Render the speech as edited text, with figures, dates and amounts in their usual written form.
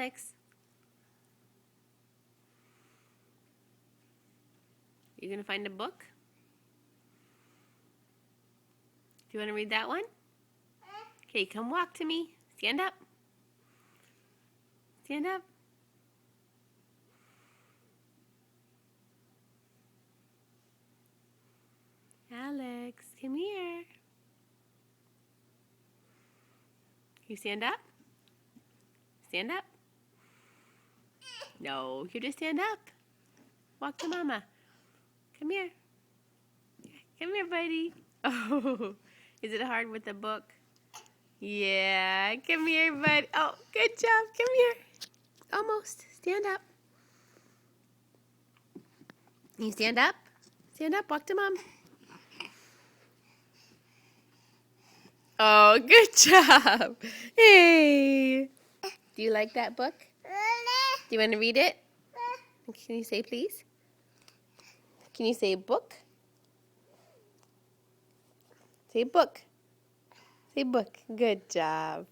Alex. You gonna find a book? Do you want to read that one? Okay, come walk to me. Stand up. Stand up. Alex, come here. You stand up? Stand up. No, you just stand up. Walk to Mama. Come here. Come here, buddy. Oh, is it hard with the book? Yeah, come here, bud. Oh, good job. Come here. Almost. Stand up. You stand up? Stand up. Walk to Mom. Oh, good job. Hey. Do you like that book? Do you want to read it? Can you say please? Can you say book? Say book. Say book. Good job.